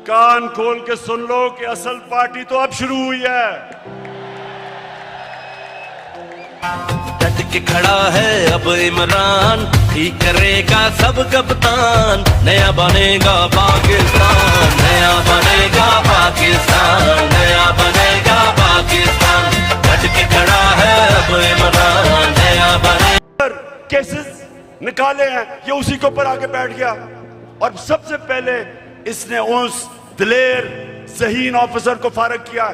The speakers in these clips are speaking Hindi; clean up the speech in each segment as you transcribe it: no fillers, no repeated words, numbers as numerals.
कान खोल के सुन लो कि असल पार्टी तो अब शुरू हुई है। डट के खड़ा है अब इमरान, ठीक करेगा सब कप्तान, नया बनेगा पाकिस्तान, नया बनेगा पाकिस्तान, नया बनेगा पाकिस्तान। डट के खड़ा है अब इमरान, नया बनेगा। केसेस निकाले हैं, ये उसी के ऊपर आके बैठ गया और सबसे पहले इसने उस दिलेर ज़हीन ऑफिसर को फारग किया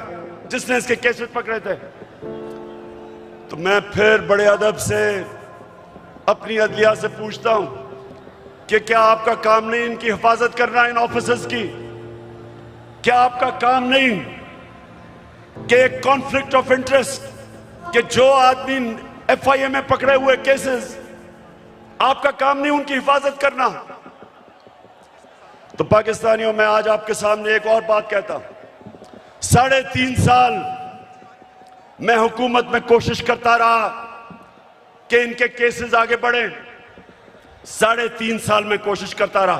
जिसने इसके केसेस पकड़े थे। तो मैं फिर बड़े अदब से अपनी अदलिया से पूछता हूं कि क्या आपका काम नहीं इनकी हिफाजत करना, इन ऑफिसर्स की? क्या आपका काम नहीं कि एक कॉन्फ्लिक्ट ऑफ इंटरेस्ट, कि जो आदमी FIA में पकड़े हुए केसेस, आपका काम नहीं उनकी हिफाजत करना? तो पाकिस्तानियों, मैं आज आपके सामने एक और बात कहता हूं। 3.5 साल मैं हुकूमत में कोशिश करता रहा कि इनके केसेस आगे बढ़े। 3.5 साल में कोशिश करता रहा।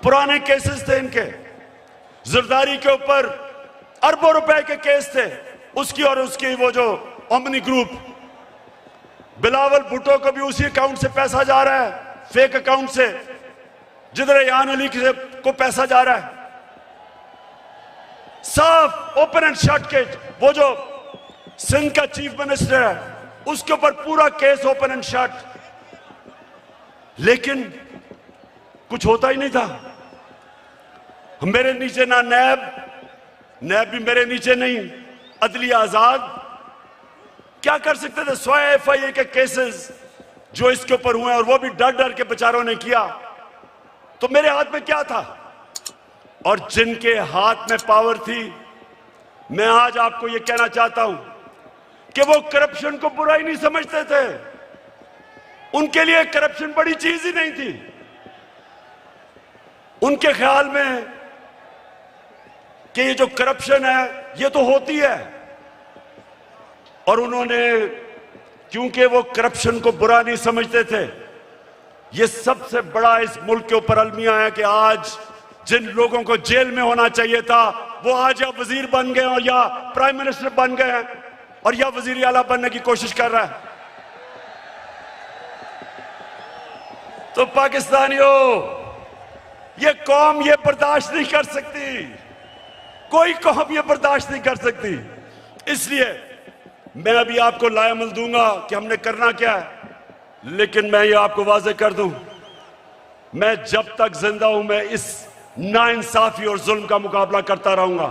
पुराने केसेस थे इनके, जरदारी के ऊपर अरबों रुपए के केस थे, उसकी और उसकी वो जो ओमनी ग्रुप, बिलावल भुट्टो को भी उसी अकाउंट से पैसा जा रहा है, फेक अकाउंट से, जिधर यान अली को पैसा जा रहा है। साफ ओपन एंड शट केस। वो जो सिंध का चीफ मिनिस्टर है उसके ऊपर पूरा केस ओपन एंड शट, लेकिन कुछ होता ही नहीं था। मेरे नीचे ना नैब भी मेरे नीचे नहीं, अदलिया आजाद। क्या कर सकते थे? 100 FIA के केसेस जो इसके ऊपर हुए और वो भी डर डर के बेचारों ने किया, तो मेरे हाथ में क्या था? और जिनके हाथ में पावर थी, मैं आज आपको यह कहना चाहता हूं कि वो करप्शन को बुरा ही नहीं समझते थे। उनके लिए करप्शन बड़ी चीज ही नहीं थी। उनके ख्याल में कि ये जो करप्शन है ये तो होती है, और उन्होंने, क्योंकि वो करप्शन को बुरा नहीं समझते थे, ये सबसे बड़ा इस मुल्क के ऊपर अलमिया है कि आज जिन लोगों को जेल में होना चाहिए था वो आज या वजीर बन गए और या प्राइम मिनिस्टर बन गए हैं और या वजीर आला बनने की कोशिश कर रहा है। तो पाकिस्तानियों, ये कौम ये बर्दाश्त नहीं कर सकती, कोई कौम ये बर्दाश्त नहीं कर सकती। इसलिए मैं अभी आपको लायामल दूंगा कि हमने करना क्या है, लेकिन मैं ये आपको वाज़ेह कर दूं, मैं जब तक जिंदा हूं मैं इस नाइंसाफी और जुल्म का मुकाबला करता रहूंगा।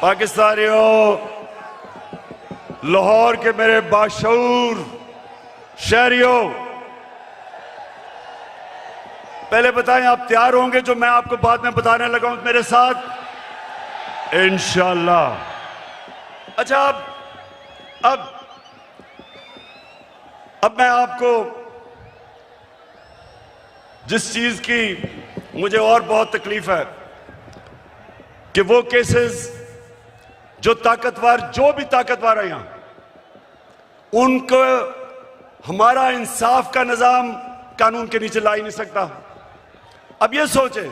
पाकिस्तानियों, लाहौर के मेरे बाशऊर शहरियों, पहले बताएं आप तैयार होंगे जो मैं आपको बाद में बताने लगा हूं मेरे साथ? इंशाअल्लाह। अच्छा, अब मैं आपको जिस चीज की मुझे और बहुत तकलीफ है कि वो केसेस जो भी ताकतवर है यहां, उनको हमारा इंसाफ का निजाम कानून के नीचे ला ही नहीं सकता। अब ये सोचें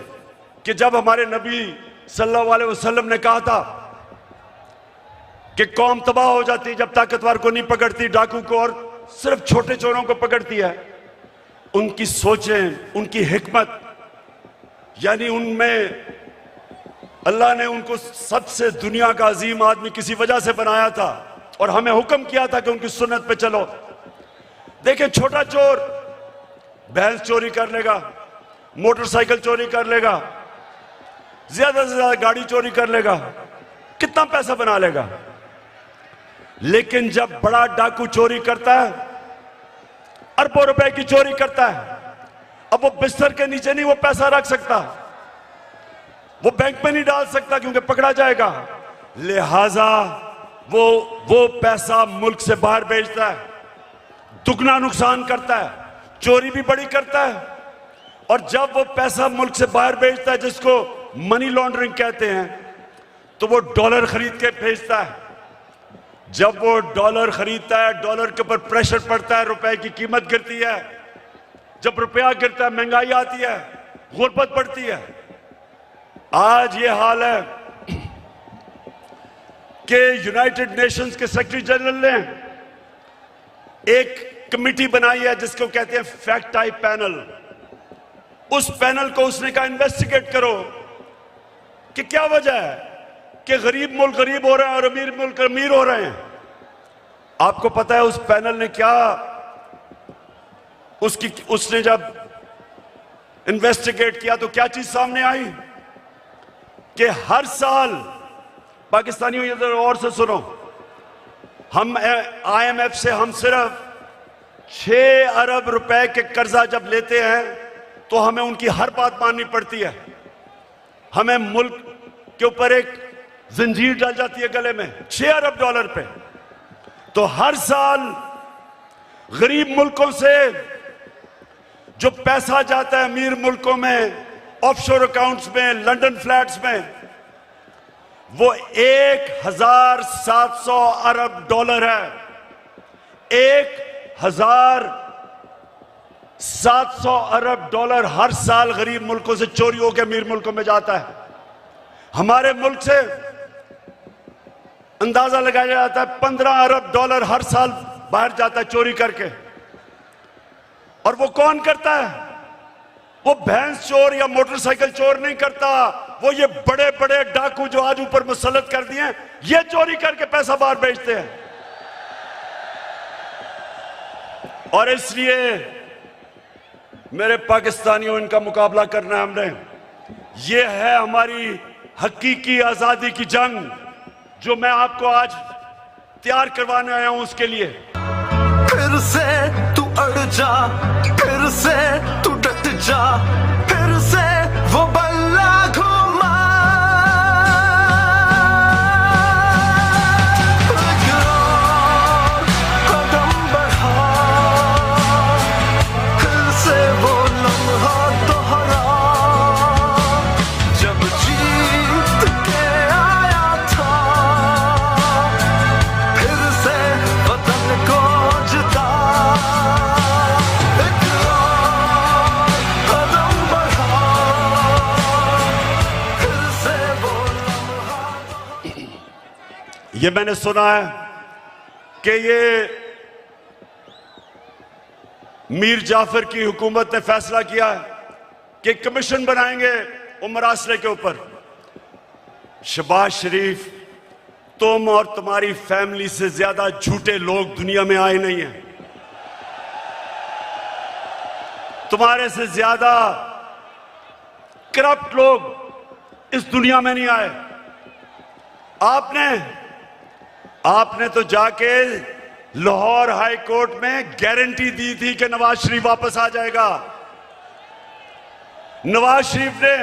कि जब हमारे नबी सल्लल्लाहु अलैहि वसल्लम ने कहा था कि कौम तबाह हो जाती जब ताकतवर को नहीं पकड़ती, डाकू को और सिर्फ छोटे चोरों को पकड़ती है, उनकी सोचें, उनकी हिकमत, यानी उनमें अल्लाह ने उनको सबसे दुनिया का अजीम आदमी किसी वजह से बनाया था और हमें हुक्म किया था कि उनकी सुन्नत पे चलो। देखिए, छोटा चोर भैंस चोरी कर लेगा, मोटरसाइकिल चोरी कर लेगा, ज्यादा से ज्यादा गाड़ी चोरी कर लेगा, कितना पैसा बना लेगा। लेकिन जब बड़ा डाकू चोरी करता है, अरबों रुपए की चोरी करता है, अब वो बिस्तर के नीचे नहीं वो पैसा रख सकता, वो बैंक में नहीं डाल सकता क्योंकि पकड़ा जाएगा। लिहाजा वो पैसा मुल्क से बाहर भेजता है, दुगना नुकसान करता है, चोरी भी बड़ी करता है। और जब वो पैसा मुल्क से बाहर भेजता है, जिसको मनी लॉन्ड्रिंग कहते हैं, तो वो डॉलर खरीद के भेजता है। जब वो डॉलर खरीदता है, डॉलर के ऊपर प्रेशर पड़ता है, रुपए की कीमत गिरती है, जब रुपया गिरता है, महंगाई आती है, गुर्बत बढ़ती है। आज ये हाल है कि यूनाइटेड नेशंस के सेक्रेटरी जनरल ने एक कमेटी बनाई है जिसको कहते हैं फैक्ट टाइप पैनल। उस पैनल को उसने कहा इन्वेस्टिगेट करो कि क्या वजह है कि गरीब मुल्क गरीब हो रहे हैं और अमीर मुल्क अमीर हो रहे हैं। आपको पता है उस पैनल ने क्या, उसने जब इन्वेस्टिगेट किया तो क्या चीज सामने आई कि हर साल पाकिस्तानियों, इधर और से सुनो, हम IMF से हम सिर्फ 6 अरब रुपए के कर्जा जब लेते हैं तो हमें उनकी हर बात माननी पड़ती है। हमें मुल्क के ऊपर एक जंजीर डल जाती है गले में, 6 अरब डॉलर पे। तो हर साल गरीब मुल्कों से जो पैसा जाता है अमीर मुल्कों में, ऑफशोर अकाउंट्स में, लंदन फ्लैट्स में, वो 1700 अरब डॉलर है। 1700 अरब डॉलर हर साल गरीब मुल्कों से चोरी होकर अमीर मुल्कों में जाता है। हमारे मुल्क से अंदाजा लगाया जाता है 15 अरब डॉलर हर साल बाहर जाता है चोरी करके। और वो कौन करता है? वो भैंस चोर या मोटरसाइकिल चोर नहीं करता, वो ये बड़े बड़े डाकू जो आज ऊपर मुसल्लत कर दिए हैं, ये चोरी करके पैसा बाहर भेजते हैं। और इसलिए मेरे पाकिस्तानियों, इनका मुकाबला करना है हमने। ये है हमारी हकीकी आजादी की जंग जो मैं आपको आज तैयार करवाने आया हूं उसके लिए। फिर से तू अड़ जा, फिर से तू डट जा, फिर से वो बल्ला घुमा। कदम बढ़ा, फिर से वो लम्हा दोहरा जब जीत के आया था, फिर से वतन को जिता। कदम बढ़ा, फिर से वो लम्हा। ये मैंने सुना है कि ये मीर जाफर की हुकूमत ने फैसला किया है कि कमीशन बनाएंगे उमर असले के ऊपर। शहबाज शरीफ, तुम और तुम्हारी फैमिली से ज्यादा झूठे लोग दुनिया में आए नहीं हैं। तुम्हारे से ज्यादा करप्ट लोग इस दुनिया में नहीं आए। आपने तो जाके लाहौर हाई कोर्ट में गारंटी दी थी कि नवाज शरीफ वापस आ जाएगा। नवाज शरीफ ने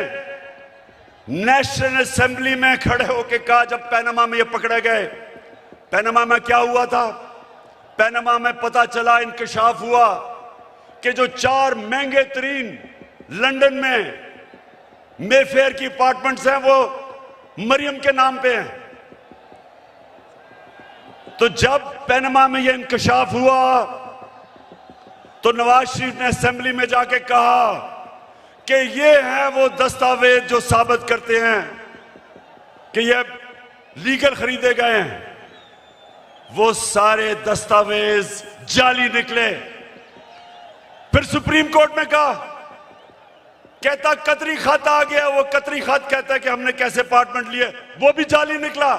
नेशनल असेंबली में खड़े होकर कहा, जब पनामा में ये पकड़े गए, पनामा में क्या हुआ था? पनामा में पता चला, इंकशाफ हुआ कि जो 4 महंगे तरीन लंदन में मेफेयर की अपार्टमेंट्स हैं वो मरियम के नाम पे हैं। तो जब पनामा में यह इंकशाफ हुआ तो नवाज शरीफ ने असेंबली में जाके कहा कि ये है वो दस्तावेज जो साबित करते हैं कि ये लीगल खरीदे गए हैं। वो सारे दस्तावेज जाली निकले। फिर सुप्रीम कोर्ट में कहा, कहता कतरी खत आ गया। वो कतरी खत कहता है कि हमने कैसे अपार्टमेंट लिए, वो भी जाली निकला।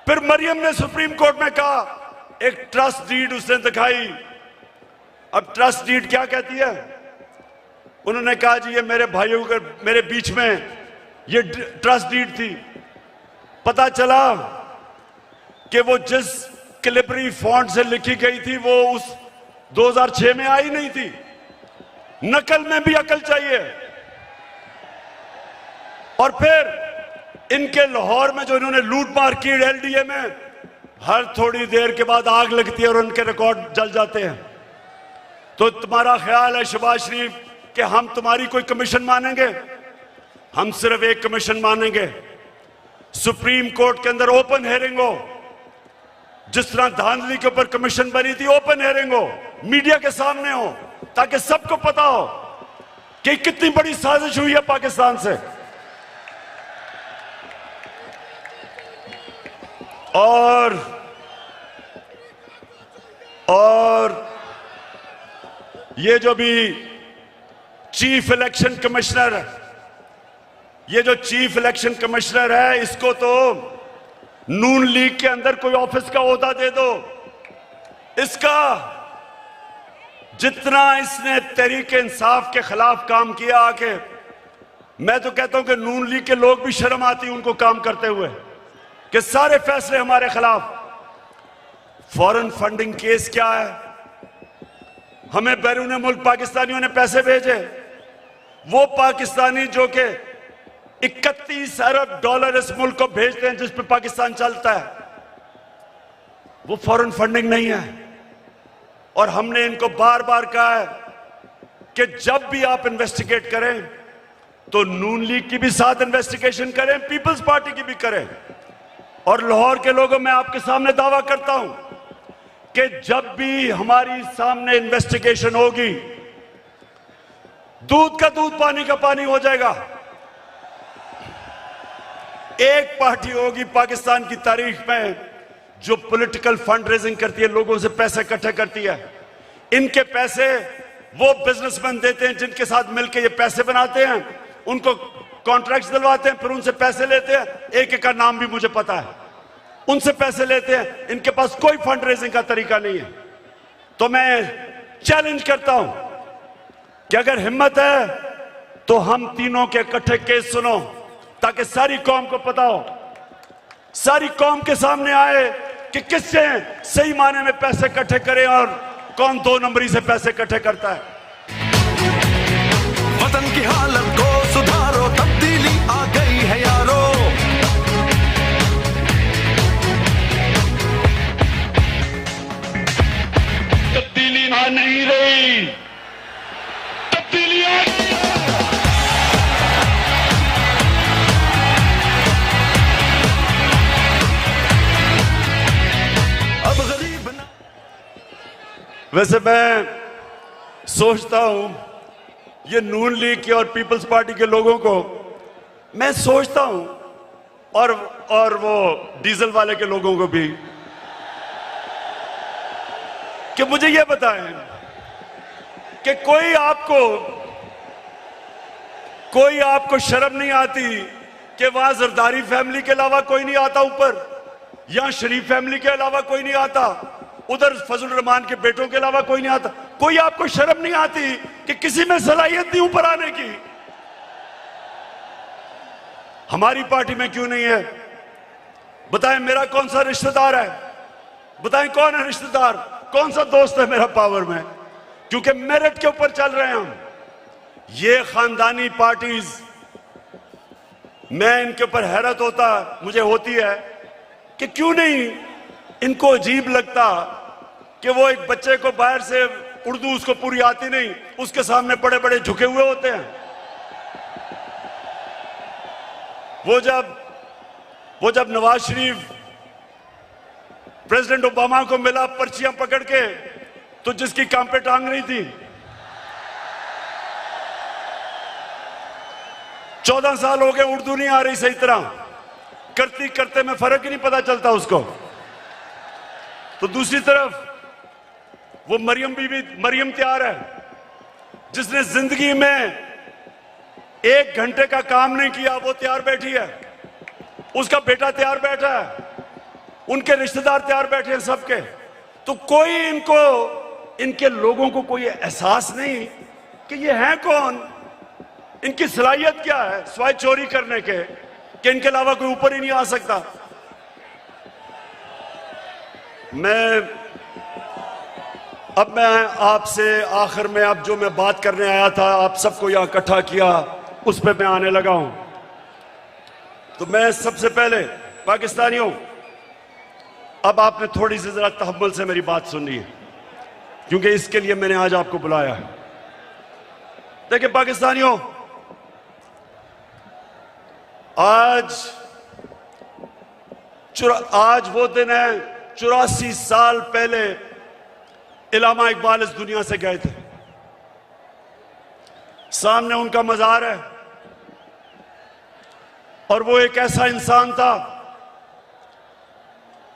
फिर मरियम ने सुप्रीम कोर्ट में कहा, एक ट्रस्ट डीड उसने दिखाई। अब ट्रस्ट डीड क्या कहती है? उन्होंने कहा जी ये मेरे भाइयों के मेरे बीच में ये ट्रस्ट डीड थी। पता चला कि वो जिस कैलिबरी फॉन्ट से लिखी गई थी वो उस 2006 में आई नहीं थी। नकल में भी अकल चाहिए। और फिर इनके लाहौर में जो इन्होंने लूट मार की LDA में, हर थोड़ी देर के बाद आग लगती है और उनके रिकॉर्ड जल जाते हैं। तो तुम्हारा ख्याल है शहबाज शरीफ कि हम तुम्हारी कोई कमीशन मानेंगे? हम सिर्फ एक कमीशन मानेंगे, सुप्रीम कोर्ट के अंदर ओपन हेयरिंग हो। जिस तरह धांधली के ऊपर कमीशन बनी थी, ओपन हेयरिंग हो, मीडिया के सामने हो, ताकि सबको पता हो कि कितनी बड़ी साजिश हुई है पाकिस्तान से। और ये जो भी चीफ इलेक्शन कमिश्नर है, ये जो चीफ इलेक्शन कमिश्नर है, इसको तो नून लीग के अंदर कोई ऑफिस का ओहदा दे दो। इसका जितना इसने तहरीक इंसाफ के खिलाफ काम किया आके, मैं तो कहता हूं कि नून लीग के लोग भी शर्म आती है उनको काम करते हुए कि सारे फैसले हमारे खिलाफ। फॉरेन फंडिंग केस क्या है? हमें बैरून मुल्क पाकिस्तानियों ने पैसे भेजे, वो पाकिस्तानी जो कि 31 अरब डॉलर इस मुल्क को भेजते हैं जिस पे पाकिस्तान चलता है, वो फॉरेन फंडिंग नहीं है। और हमने इनको बार बार कहा है कि जब भी आप इन्वेस्टिगेट करें तो नून लीग की भी साथ इन्वेस्टिगेशन करें, पीपल्स पार्टी की भी करें। और लाहौर के लोगों, मैं आपके सामने दावा करता हूं कि जब भी हमारी सामने इन्वेस्टिगेशन होगी, दूध का दूध पानी का पानी हो जाएगा। एक पार्टी होगी पाकिस्तान की तारीख में जो पॉलिटिकल फंड रेजिंग करती है, लोगों से पैसे इकट्ठे करती है। इनके पैसे वो बिजनेसमैन देते हैं जिनके साथ मिलकर ये पैसे बनाते हैं, उनको कॉन्ट्रैक्ट्स दिलवाते हैं, फिर उनसे पैसे लेते हैं। एक एक का नाम भी मुझे पता है, उनसे पैसे लेते हैं। इनके पास कोई फंड रेजिंग का तरीका नहीं है। तो मैं चैलेंज करता हूं कि अगर हिम्मत है तो हम तीनों के इकट्ठे केस सुनो, ताकि सारी कौम को पता हो, सारी कौम के सामने आए कि किससे सही माने में पैसे इकट्ठे करें और कौन 2 नंबरी से पैसे इकट्ठे करता है। वतन की हालत को सुधारो, तब्दीली आ गई है यारो। तब्दीली आ नहीं रही, तब्दीली आ गई। वैसे मैं सोचता हूं ये नून लीग के और पीपल्स पार्टी के लोगों को मैं सोचता हूं, और वो डीजल वाले के लोगों को भी, कि मुझे ये बताएं कि कोई आपको शर्म नहीं आती कि वहां जरदारी फैमिली के अलावा कोई नहीं आता ऊपर, यहां शरीफ फैमिली के अलावा कोई नहीं आता, उधर फजल रहमान के बेटों के अलावा कोई नहीं आता? कोई आपको शर्म नहीं आती कि किसी में सलाहियत नहीं ऊपर आने की? हमारी पार्टी में क्यों नहीं है? बताएं मेरा कौन सा रिश्तेदार है? बताएं कौन है रिश्तेदार, कौन सा दोस्त है मेरा पावर में? क्योंकि मेरिट के ऊपर चल रहे हैं हम। ये खानदानी पार्टीज, मैं इनके ऊपर हैरत मुझे होती है कि क्यों नहीं इनको अजीब लगता कि वो एक बच्चे को बाहर से उर्दू उसको पूरी आती नहीं, उसके सामने बड़े बड़े झुके हुए होते हैं। वो जब नवाज शरीफ प्रेसिडेंट ओबामा को मिला पर्चियां पकड़ के, तो जिसकी काम पे टांग नहीं थी, 14 साल हो गए उर्दू नहीं आ रही सही तरह, करती करते में फर्क ही नहीं पता चलता उसको। तो दूसरी तरफ वो मरियम तैयार है, जिसने जिंदगी में 1 घंटे का काम नहीं किया, वो तैयार बैठी है, उसका बेटा तैयार बैठा है, उनके रिश्तेदार तैयार बैठे हैं सबके। तो कोई इनके लोगों को कोई एहसास नहीं कि ये हैं कौन, इनकी सलाहियत क्या है सिवाय चोरी करने के, कि इनके अलावा कोई ऊपर ही नहीं आ सकता। अब मैं आपसे आखिर में, अब जो मैं बात करने आया था, आप सबको यहां इकट्ठा किया, उस पे मैं आने लगा हूं। तो मैं सबसे पहले पाकिस्तानियों, अब आपने थोड़ी सी जरा तहम्मुल से मेरी बात सुननी है, क्योंकि इसके लिए मैंने आज आपको बुलाया है। देखिए पाकिस्तानियों, आज वो दिन है, 84 साल पहले इलामा इकबाल इस दुनिया से गए थे। सामने उनका मजार है और वो एक ऐसा इंसान था,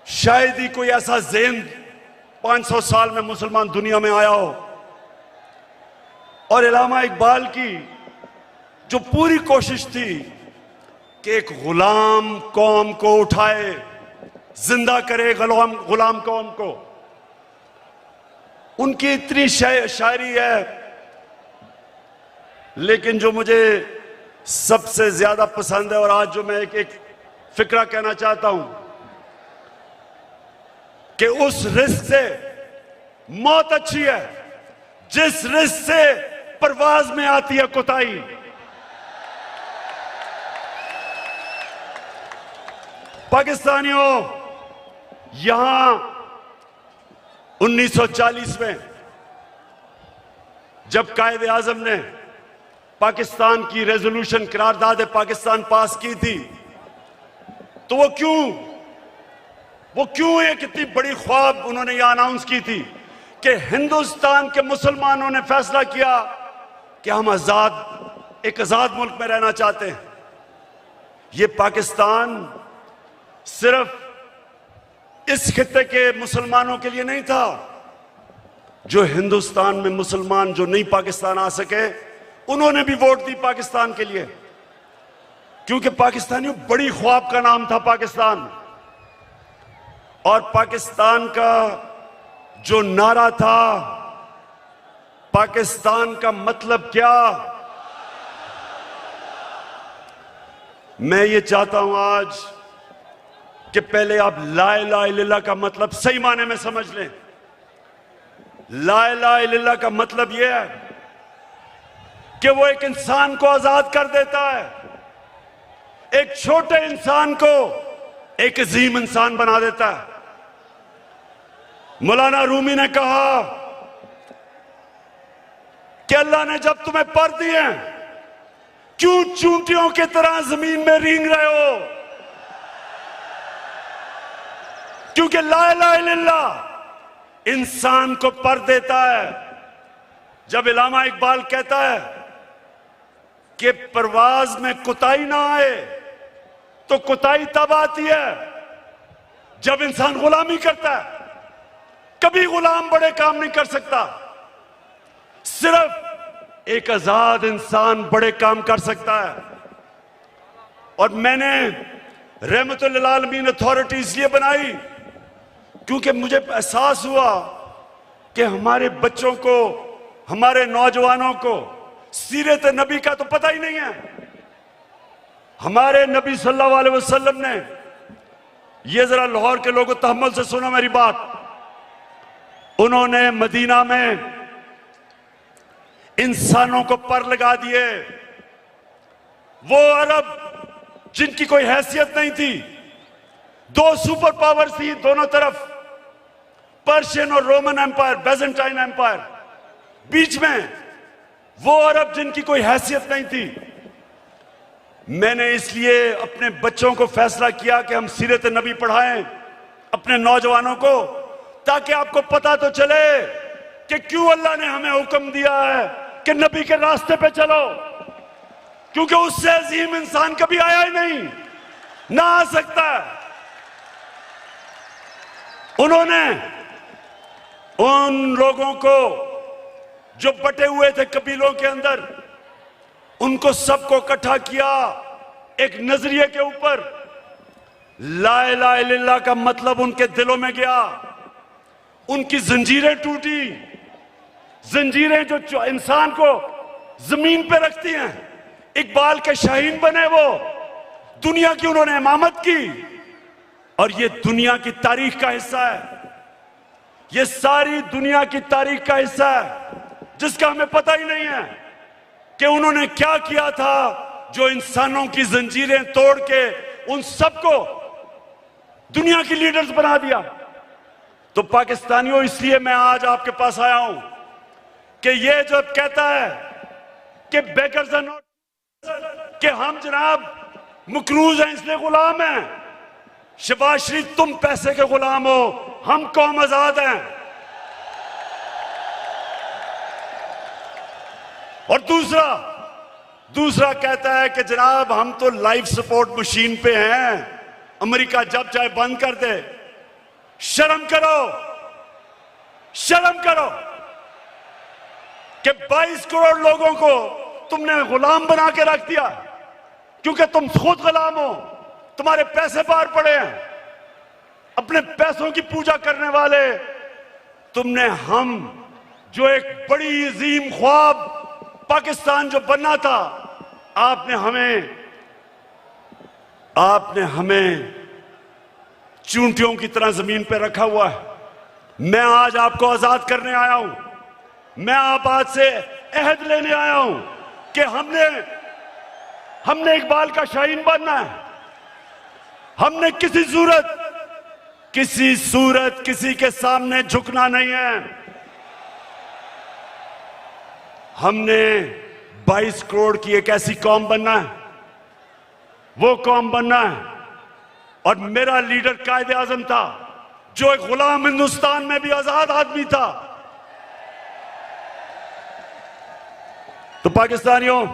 शायद ही कोई ऐसा ज़ेन 500 साल में मुसलमान दुनिया में आया हो। और इल्लामा इकबाल की जो पूरी कोशिश थी कि एक गुलाम कौम को उठाए, जिंदा करे गुलाम कौम को, उनकी इतनी शायरी है। लेकिन जो मुझे सबसे ज्यादा पसंद है और आज जो मैं एक फिक्रा कहना चाहता हूं कि उस रिस्क से मौत अच्छी है जिस रिस्क से परवाज में आती है कोताही। पाकिस्तानियों, यहां 1940 में जब कायद आजम ने पाकिस्तान की रेजोल्यूशन करारदाद पाकिस्तान पास की थी, तो वो क्यों एक इतनी बड़ी ख्वाब उन्होंने यह अनाउंस की थी कि हिंदुस्तान के मुसलमानों ने फैसला किया कि हम एक आजाद मुल्क में रहना चाहते हैं। ये पाकिस्तान सिर्फ इस खित्ते के मुसलमानों के लिए नहीं था, जो हिंदुस्तान में मुसलमान जो नहीं पाकिस्तान आ सके उन्होंने भी वोट दी पाकिस्तान के लिए, क्योंकि पाकिस्तानियों बड़ी ख्वाब का नाम था पाकिस्तान। और पाकिस्तान का जो नारा था, पाकिस्तान का मतलब क्या, मैं ये चाहता हूं आज कि पहले आप ला इलाहा इल्लल्लाह का मतलब सही माने में समझ लें। ला इलाहा इल्लल्लाह का मतलब यह है कि वो एक इंसान को आजाद कर देता है, एक छोटे इंसान को एक अजीम इंसान बना देता है। मौलाना रूमी ने कहा कि अल्लाह ने जब तुम्हें पर दिए क्यों चूंटियों की तरह जमीन में रेंग रहे हो, क्योंकि ला इलाहा इल्लल्लाह इंसान को पर देता है। जब इल्लामा इकबाल कहता है कि परवाज में कुताही ना आए, तो कुताही तब आती है जब इंसान गुलामी करता है। कभी गुलाम बड़े काम नहीं कर सकता, सिर्फ एक आजाद इंसान बड़े काम कर सकता है। और मैंने रहमतुल लिल आलमीन अथॉरिटी इसलिए बनाई क्योंकि मुझे एहसास हुआ कि हमारे बच्चों को, हमारे नौजवानों को सीरत नबी का तो पता ही नहीं है। हमारे नबी सल्लल्लाहु अलैहि वसल्लम ने, ये जरा लाहौर के लोगों तहम्मुल से सुनो मेरी बात, उन्होंने मदीना में इंसानों को पर लगा दिए। वो अरब जिनकी कोई हैसियत नहीं थी, दो सुपर पावर थी दोनों तरफ, पर्शियन और रोमन एम्पायर, बेजेंटाइन एम्पायर, बीच में वो अरब जिनकी कोई हैसियत नहीं थी। मैंने इसलिए अपने बच्चों को फैसला किया कि हम सीरत नबी पढ़ाएं अपने नौजवानों को, ताकि आपको पता तो चले कि क्यों अल्लाह ने हमें हुक्म दिया है कि नबी के रास्ते पे चलो, क्योंकि उससे अजीम इंसान कभी आया ही नहीं, ना आ सकता। उन्होंने उन लोगों को जो बटे हुए थे कबीलों के अंदर, उनको सबको इकट्ठा किया एक नजरिए के ऊपर। ला इलाहा इल्लल्लाह का मतलब उनके दिलों में गया, उनकी जंजीरें टूटी, जंजीरें जो इंसान को जमीन पे रखती हैं। इकबाल के शाहीन बने वो, दुनिया की उन्होंने इमामत की, और ये दुनिया की तारीख का हिस्सा है, ये सारी दुनिया की तारीख का हिस्सा है जिसका हमें पता ही नहीं है कि उन्होंने क्या किया था, जो इंसानों की जंजीरें तोड़ के उन सबको दुनिया की लीडर्स बना दिया। तो पाकिस्तानियों, इसलिए मैं आज आपके पास आया हूं कि ये जो कहता है कि बेकर्स आर नॉट, कि हम जनाब मकरूज हैं इसलिए गुलाम हैं। शहबाज शरीफ, तुम पैसे के गुलाम हो, हम कौम आजाद हैं। और दूसरा, दूसरा कहता है कि जनाब हम तो लाइफ सपोर्ट मशीन पे हैं, अमेरिका जब चाहे बंद कर दे। शर्म करो, शर्म करो कि 22 करोड़ लोगों को तुमने गुलाम बना के रख दिया, क्योंकि तुम खुद गुलाम हो, तुम्हारे पैसे बाहर पड़े हैं, अपने पैसों की पूजा करने वाले तुमने। हम जो एक बड़ी अजीम ख्वाब पाकिस्तान जो बनना था, आपने हमें चूंटियों की तरह जमीन पर रखा हुआ है। मैं आज आपको आजाद करने आया हूं, मैं आप आज से अहद लेने आया हूं कि हमने इकबाल का शाहीन बनना है। हमने किसी सूरत किसी के सामने झुकना नहीं है। हमने 22 करोड़ की एक ऐसी कौम बनना है, वो कौम बनना है। और मेरा लीडर कायदे आजम था, जो एक गुलाम हिंदुस्तान में भी आजाद आदमी था। तो पाकिस्तानियों,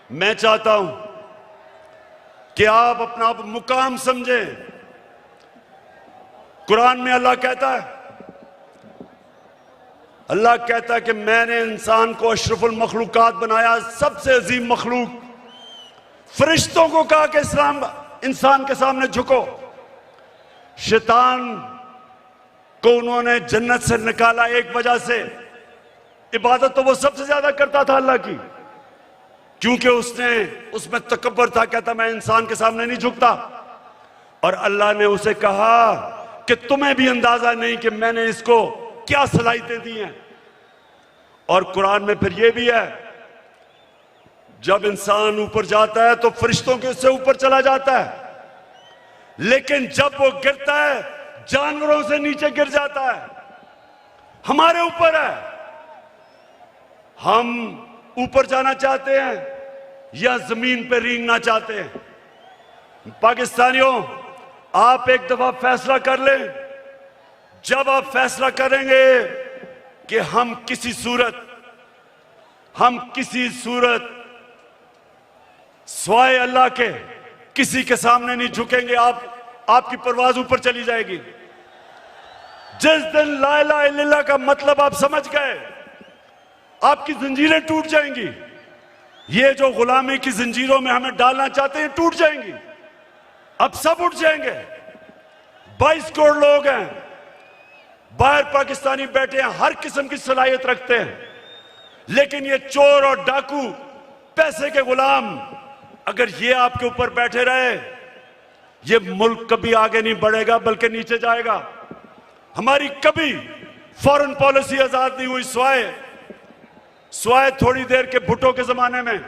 मैं चाहता हूं कि आप अपना मुकाम समझें। कुरान में अल्लाह कहता है कि मैंने इंसान को अशरफुल मखलूकात बनाया, सबसे अजीम मखलूक। फरिश्तों को कहा कि इंसान के सामने झुको। शैतान को उन्होंने जन्नत से निकाला एक वजह से, इबादत तो वो सबसे ज्यादा करता था अल्लाह की, क्योंकि उसमें तकब्बर था, कहता मैं इंसान के सामने नहीं झुकता। और अल्लाह ने उसे कहा कि तुम्हें भी अंदाजा नहीं कि मैंने इसको क्या सलाहियतें दी हैं। और कुरान में फिर ये भी है, जब इंसान ऊपर जाता है तो फरिश्तों के उससे ऊपर चला जाता है, लेकिन जब वो गिरता है जानवरों से नीचे गिर जाता है। हमारे ऊपर है, हम ऊपर जाना चाहते हैं या जमीन पर रेंगना चाहते हैं। पाकिस्तानियों, आप एक दफा फैसला कर लें। जब आप फैसला करेंगे कि हम किसी सूरत स्वाय अल्लाह के किसी के सामने नहीं झुकेंगे, आपकी परवाज ऊपर चली जाएगी। जिस दिन ला इलाहा इल्लल्लाह का मतलब आप समझ गए, आपकी जंजीरें टूट जाएंगी। ये जो गुलामी की जंजीरों में हमें डालना चाहते हैं, टूट जाएंगी। अब सब उठ जाएंगे। 22 करोड़ लोग हैं, बाहर पाकिस्तानी बैठे हैं, हर किस्म की सलाहियत रखते हैं, लेकिन ये चोर और डाकू, पैसे के गुलाम, अगर ये आपके ऊपर बैठे रहे, ये मुल्क कभी आगे नहीं बढ़ेगा बल्कि नीचे जाएगा। हमारी कभी फॉरेन पॉलिसी आजाद नहीं हुई। स्वाय थोड़ी देर के भुट्टो के जमाने में,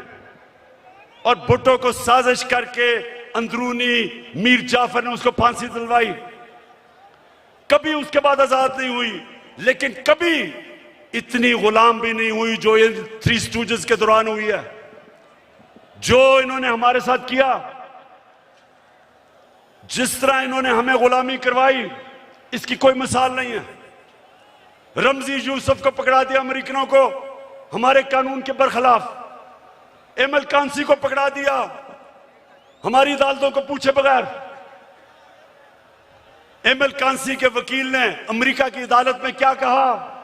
और भुट्टो को साजिश करके अंदरूनी मीर जाफर ने उसको फांसी दिलवाई। कभी उसके बाद आजाद नहीं हुई, लेकिन कभी इतनी गुलाम भी नहीं हुई जो ये 3 स्टूजेस के दौरान हुई है। जो इन्होंने हमारे साथ किया, जिस तरह इन्होंने हमें गुलामी करवाई, इसकी कोई मिसाल नहीं है। रमजी यूसुफ को पकड़ा दिया अमेरिकनों को, हमारे कानून के बरखिलाफ। एमएल कांसी को पकड़ा दिया, हमारी अदालतों को पूछे बगैर। एमएल कांसी के वकील ने अमेरिका की अदालत में क्या कहा,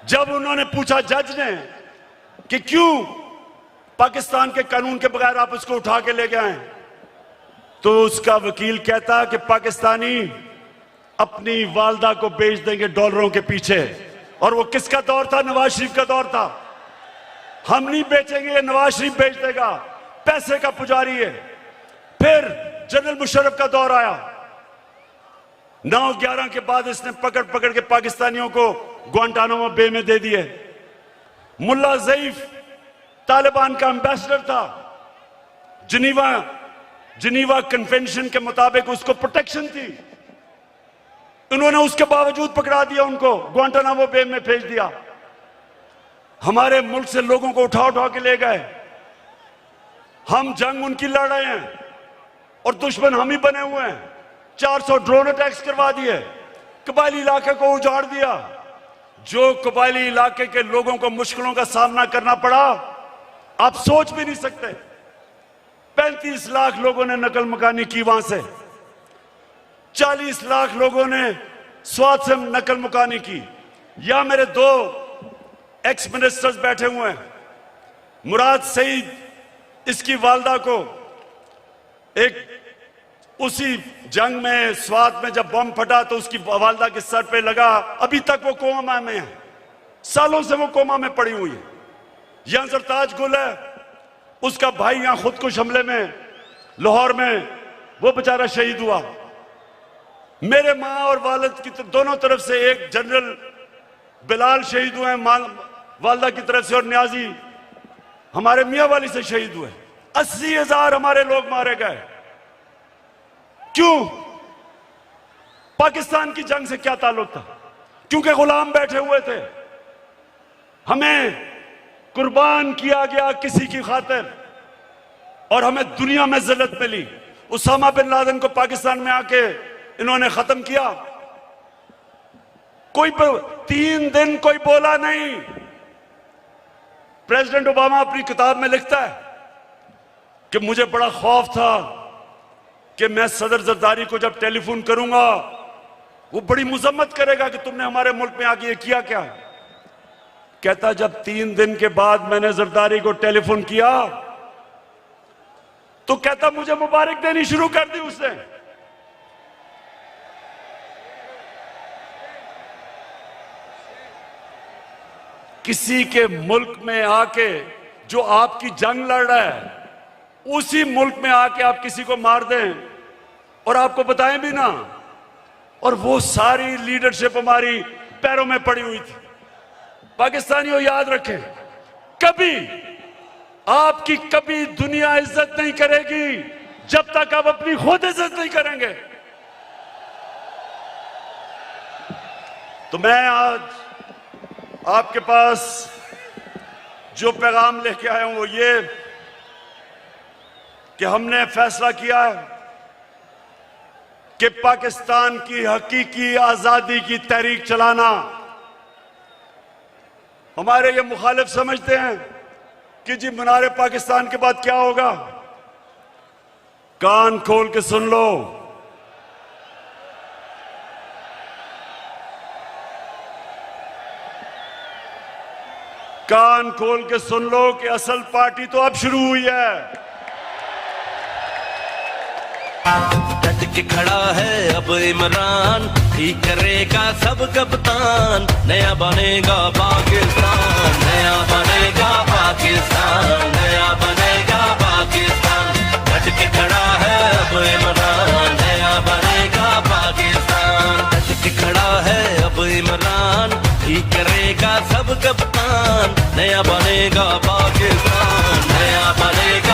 जब उन्होंने पूछा जज ने कि क्यों पाकिस्तान के कानून के बगैर आप उसको उठा के ले गए, तो उसका वकील कहता कि पाकिस्तानी अपनी वालदा को बेच देंगे डॉलरों के पीछे। और वो किसका दौर था? नवाज शरीफ का दौर था। हम नहीं बेचेंगे, नवाज शरीफ बेच देगा, पैसे का पुजारी है। फिर जनरल मुशर्रफ का दौर आया, 9/11 के बाद इसने पकड़ के पाकिस्तानियों को ग्वांटानामो बे में दे दिए। मुल्ला ज़ईफ तालिबान का एम्बेसडर था, जिनीवा कन्वेंशन के मुताबिक उसको प्रोटेक्शन थी, उन्होंने उसके बावजूद पकड़ा दिया, उनको ग्वांटानामो बे में भेज दिया। हमारे मुल्क से लोगों को उठा के ले गए। हम जंग उनकी लड़ रहे हैं और दुश्मन हम ही बने हुए हैं। 400 ड्रोन अटैक्स करवा दिए, कबायली इलाके को उजाड़ दिया। जो कबायली इलाके के लोगों को मुश्किलों का सामना करना पड़ा, आप सोच भी नहीं सकते। 35 लाख लोगों ने नकल मकानी की वहां से, 40 लाख लोगों ने स्वाद से नकल मुकानी की। या मेरे 2 एक्स मिनिस्टर्स बैठे हुए हैं, मुराद सईद, इसकी वालदा को एक उसी जंग में स्वात में जब बम फटा तो उसकी वालदा के सर पे लगा, अभी तक वो कोमा में है, सालों से वो कोमा में पड़ी हुई है। यहां सरताज गुल है, उसका भाई यहां खुदकुश हमले में लाहौर में वो बेचारा शहीद हुआ। मेरे मां और वालिद की दोनों तरफ से, एक जनरल बिलाल शहीद हुए वालदा की तरफ से, और न्याजी हमारे मियां वाली से शहीद हुए। 80,000 हमारे लोग मारे गए। क्यों? पाकिस्तान की जंग से क्या ताल्लुक था? क्योंकि गुलाम बैठे हुए थे। हमें कुर्बान किया गया किसी की खातिर और हमें दुनिया में जिल्लत मिली। उसामा बिन लादेन को पाकिस्तान में आके इन्होंने खत्म किया। कोई 3 दिन कोई बोला नहीं। प्रेसिडेंट ओबामा अपनी किताब में लिखता है कि मुझे बड़ा खौफ था कि मैं सदर जरदारी को जब टेलीफोन करूंगा वो बड़ी मुजम्मत करेगा कि तुमने हमारे मुल्क में आके ये किया क्या। कहता जब 3 दिन के बाद मैंने जरदारी को टेलीफोन किया तो कहता मुझे मुबारक देनी शुरू कर दी उसने। किसी के मुल्क में आके जो आपकी जंग लड़ रहा है, उसी मुल्क में आके आप किसी को मार दें और आपको बताएं भी ना, और वो सारी लीडरशिप हमारी पैरों में पड़ी हुई थी। पाकिस्तानियों याद रखें, कभी आपकी कभी दुनिया इज्जत नहीं करेगी जब तक आप अपनी खुद इज्जत नहीं करेंगे। तो मैं आज आपके पास जो पैगाम लेके आया हूं वो ये कि हमने फैसला किया है कि पाकिस्तान की हकीकी आजादी की तहरीक चलाना। हमारे ये मुखालिफ समझते हैं कि जी मीनार पाकिस्तान के बाद क्या होगा। कान खोल के सुन लो, कान खोल के सुन लो कि असल पार्टी तो अब शुरू हुई है। डट के खड़ा है अब इमरान, ठीक करेगा सब कप्तान, नया बनेगा पाकिस्तान, नया बनेगा पाकिस्तान, नया बनेगा पाकिस्तान। डट के खड़ा है अब इमरान, नया बनेगा पाकिस्तान, डट के खड़ा है अब इमरान, ठीक करेगा सब कप्तान, नया बनेगा पाकिस्तान, नया बनेगा